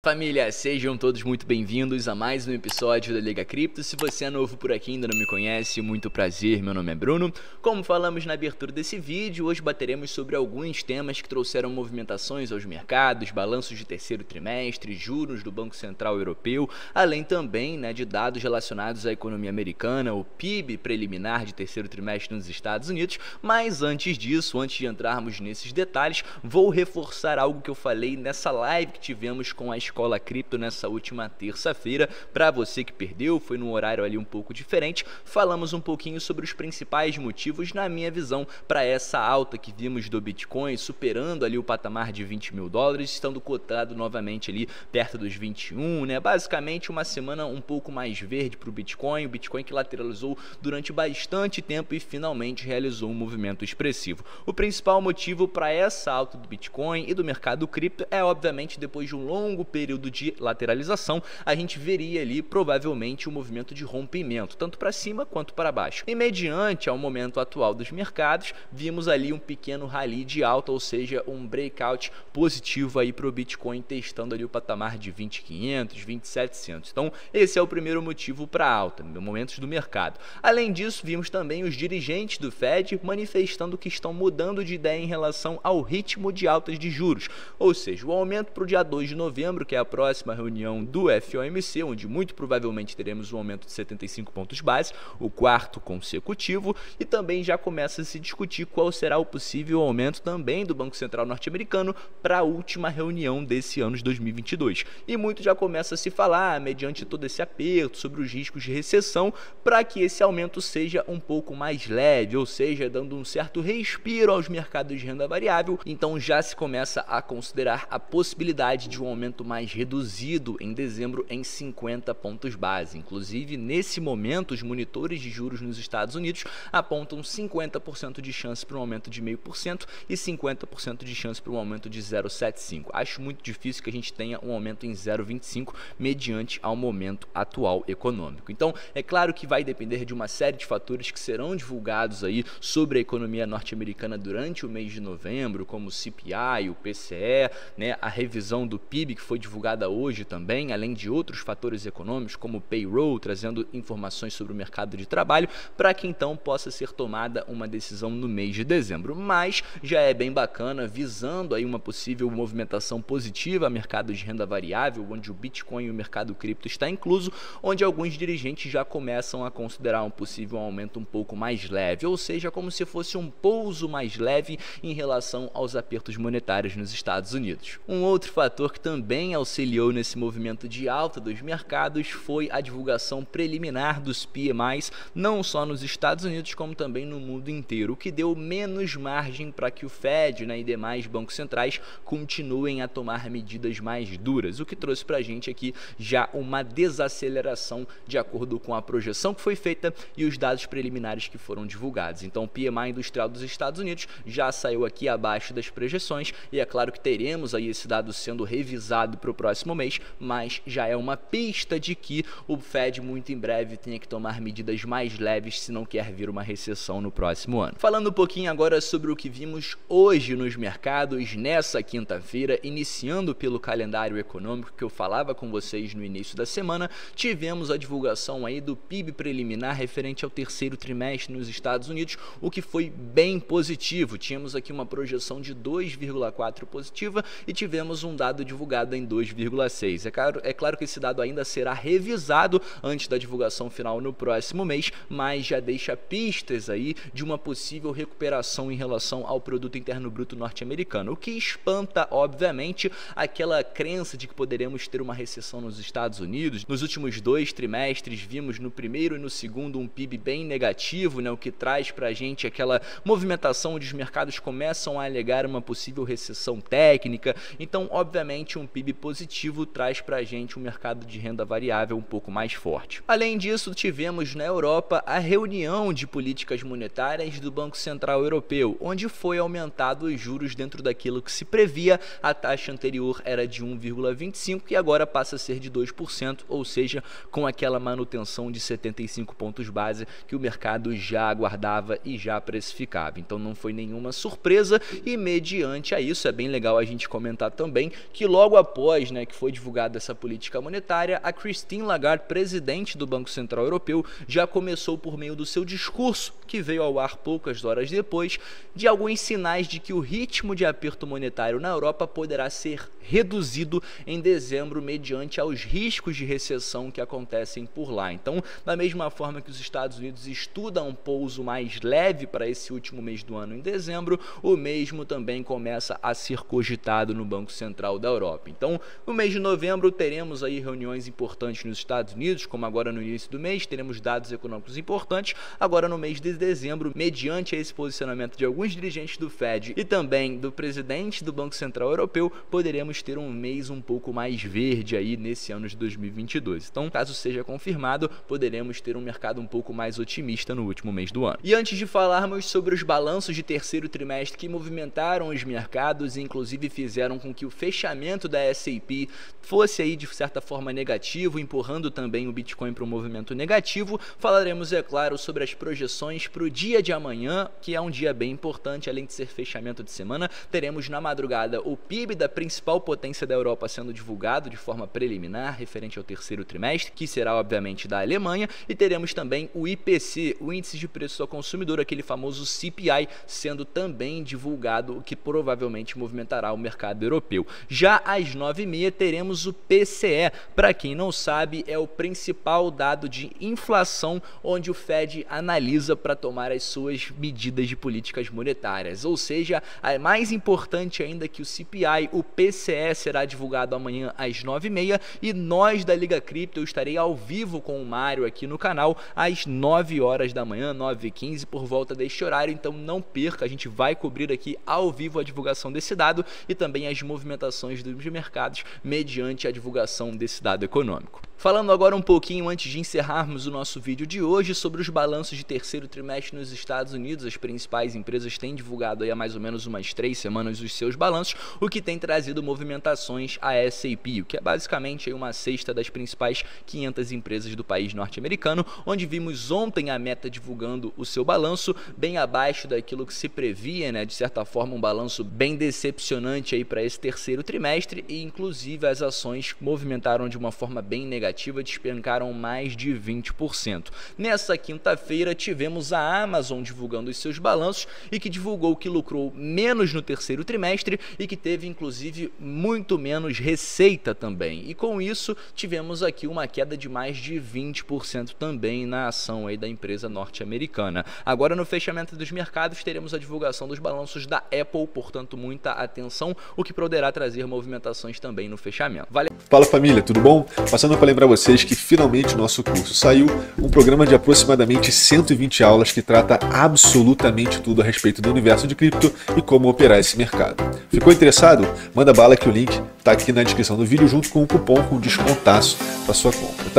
Família, sejam todos muito bem-vindos a mais um episódio da Liga Cripto. Se você é novo por aqui e ainda não me conhece, muito prazer, meu nome é Bruno. Como falamos na abertura desse vídeo, hoje bateremos sobre alguns temas que trouxeram movimentações aos mercados, balanços de terceiro trimestre, juros do Banco Central Europeu, além também de dados relacionados à economia americana, o PIB preliminar de terceiro trimestre nos Estados Unidos. Mas antes disso, antes de entrarmos nesses detalhes, vou reforçar algo que eu falei nessa live que tivemos com a Escola Cripto nessa última terça-feira. Para você que perdeu, foi num horário ali um pouco diferente, falamos um pouquinho sobre os principais motivos, na minha visão, para essa alta que vimos do Bitcoin, superando ali o patamar de 20 mil dólares, estando cotado novamente ali perto dos 21, Basicamente uma semana um pouco mais verde para o Bitcoin que lateralizou durante bastante tempo e finalmente realizou um movimento expressivo. O principal motivo para essa alta do Bitcoin e do mercado cripto é, obviamente, depois de um longo período de lateralização, a gente veria ali provavelmente um movimento de rompimento, tanto para cima quanto para baixo. E mediante ao momento atual dos mercados, vimos ali um pequeno rally de alta, ou seja, um breakout positivo aí para o Bitcoin, testando ali o patamar de 20.500, 20.700. Então, esse é o primeiro motivo para a alta, no momentos do mercado. Além disso, vimos também os dirigentes do Fed manifestando que estão mudando de ideia em relação ao ritmo de altas de juros, ou seja, o aumento para o dia 2 de novembro, que é a próxima reunião do FOMC, onde muito provavelmente teremos um aumento de 75 pontos base, o quarto consecutivo, e também já começa a se discutir qual será o possível aumento também do Banco Central norte-americano para a última reunião desse ano de 2022. E muito já começa a se falar, mediante todo esse aperto, sobre os riscos de recessão, para que esse aumento seja um pouco mais leve, ou seja, dando um certo respiro aos mercados de renda variável. Então já se começa a considerar a possibilidade de um aumento mais reduzido em dezembro em 50 pontos base. Inclusive, nesse momento, os monitores de juros nos Estados Unidos apontam 50% de chance para um aumento de 0,5% e 50% de chance para um aumento de 0,75%. Acho muito difícil que a gente tenha um aumento em 0,25% mediante ao momento atual econômico. Então, é claro que vai depender de uma série de fatores que serão divulgados aí sobre a economia norte-americana durante o mês de novembro, como o CPI, o PCE, a revisão do PIB que foi divulgada hoje também, além de outros fatores econômicos como o payroll, trazendo informações sobre o mercado de trabalho, para que então possa ser tomada uma decisão no mês de dezembro. Mas já é bem bacana, visando aí uma possível movimentação positiva a mercado de renda variável, onde o Bitcoin e o mercado cripto está incluso, onde alguns dirigentes já começam a considerar um possível aumento um pouco mais leve, ou seja, como se fosse um pouso mais leve em relação aos apertos monetários nos Estados Unidos. Um outro fator que também auxiliou nesse movimento de alta dos mercados foi a divulgação preliminar dos PMIs, não só nos Estados Unidos, como também no mundo inteiro, o que deu menos margem para que o Fed e demais bancos centrais continuem a tomar medidas mais duras, o que trouxe para a gente aqui já uma desaceleração de acordo com a projeção que foi feita e os dados preliminares que foram divulgados. Então, o PMI industrial dos Estados Unidos já saiu aqui abaixo das projeções e é claro que teremos aí esse dado sendo revisado para o próximo mês, mas já é uma pista de que o Fed muito em breve tenha que tomar medidas mais leves se não quer vir uma recessão no próximo ano. Falando um pouquinho agora sobre o que vimos hoje nos mercados nessa quinta-feira, iniciando pelo calendário econômico que eu falava com vocês no início da semana, tivemos a divulgação aí do PIB preliminar referente ao terceiro trimestre nos Estados Unidos, o que foi bem positivo. Tínhamos aqui uma projeção de 2,4 positiva e tivemos um dado divulgado em 2,6. É claro que esse dado ainda será revisado antes da divulgação final no próximo mês, mas já deixa pistas aí de uma possível recuperação em relação ao produto interno bruto norte-americano, o que espanta, obviamente, aquela crença de que poderemos ter uma recessão nos Estados Unidos. Nos últimos 2 trimestres, vimos no primeiro e no segundo um PIB bem negativo, o que traz para a gente aquela movimentação onde os mercados começam a alegar uma possível recessão técnica. Então, obviamente, um PIB positivo traz para a gente um mercado de renda variável um pouco mais forte. Além disso, tivemos na Europa a reunião de políticas monetárias do Banco Central Europeu, onde foi aumentado os juros dentro daquilo que se previa. A taxa anterior era de 1,25% e agora passa a ser de 2%, ou seja, com aquela manutenção de 75 pontos base que o mercado já aguardava e já precificava. Então não foi nenhuma surpresa e mediante a isso é bem legal a gente comentar também que logo após após, que foi divulgada essa política monetária, a Christine Lagarde, presidente do Banco Central Europeu, já começou por meio do seu discurso, que veio ao ar poucas horas depois, de alguns sinais de que o ritmo de aperto monetário na Europa poderá ser reduzido em dezembro mediante aos riscos de recessão que acontecem por lá. Então, da mesma forma que os Estados Unidos estudam um pouso mais leve para esse último mês do ano em dezembro, o mesmo também começa a ser cogitado no Banco Central da Europa. Então, no mês de novembro teremos aí reuniões importantes nos Estados Unidos, como agora no início do mês, teremos dados econômicos importantes. Agora no mês de dezembro, mediante esse posicionamento de alguns dirigentes do Fed e também do presidente do Banco Central Europeu, poderemos ter um mês um pouco mais verde aí nesse ano de 2022. Então, caso seja confirmado, poderemos ter um mercado um pouco mais otimista no último mês do ano. E antes de falarmos sobre os balanços de terceiro trimestre que movimentaram os mercados e inclusive fizeram com que o fechamento da S&P fosse aí de certa forma negativo, empurrando também o Bitcoin para um movimento negativo, falaremos, é claro, sobre as projeções para o dia de amanhã, que é um dia bem importante, além de ser fechamento de semana. Teremos na madrugada o PIB da principal potência da Europa sendo divulgado de forma preliminar, referente ao terceiro trimestre, que será obviamente da Alemanha, e teremos também o IPC, o Índice de Preços ao Consumidor, aquele famoso CPI, sendo também divulgado, o que provavelmente movimentará o mercado europeu. Já às 9h30 teremos o PCE, para quem não sabe, é o principal dado de inflação onde o Fed analisa para tomar as suas medidas de políticas monetárias, ou seja, é mais importante ainda que o CPI, o PCE será divulgado amanhã às 9h30 e nós da Liga Cripto, eu estarei ao vivo com o Mário aqui no canal às 9 horas da manhã, 9h15 por volta deste horário, então não perca, a gente vai cobrir aqui ao vivo a divulgação desse dado e também as movimentações dos mercados mediante a divulgação desse dado econômico. Falando agora um pouquinho antes de encerrarmos o nosso vídeo de hoje sobre os balanços de terceiro trimestre nos Estados Unidos, as principais empresas têm divulgado aí há mais ou menos umas 3 semanas os seus balanços, o que tem trazido movimentações à S&P, o que é basicamente aí uma cesta das principais 500 empresas do país norte-americano, onde vimos ontem a Meta divulgando o seu balanço bem abaixo daquilo que se previa, de certa forma um balanço bem decepcionante aí para esse terceiro trimestre e inclusive as ações movimentaram de uma forma bem negativa, despencaram mais de 20%. Nessa quinta-feira tivemos a Amazon divulgando os seus balanços e que divulgou que lucrou menos no terceiro trimestre e que teve inclusive muito menos receita também. E com isso tivemos aqui uma queda de mais de 20% também na ação aí da empresa norte-americana. Agora no fechamento dos mercados teremos a divulgação dos balanços da Apple, portanto muita atenção, o que poderá trazer movimentações também no fechamento. Fala família, tudo bom? Passando para lembrar vocês que finalmente o nosso curso saiu, um programa de aproximadamente 120 aulas que trata absolutamente tudo a respeito do universo de cripto e como operar esse mercado. Ficou interessado? Manda bala que o link está aqui na descrição do vídeo junto com um cupom com descontaço para sua compra, tá?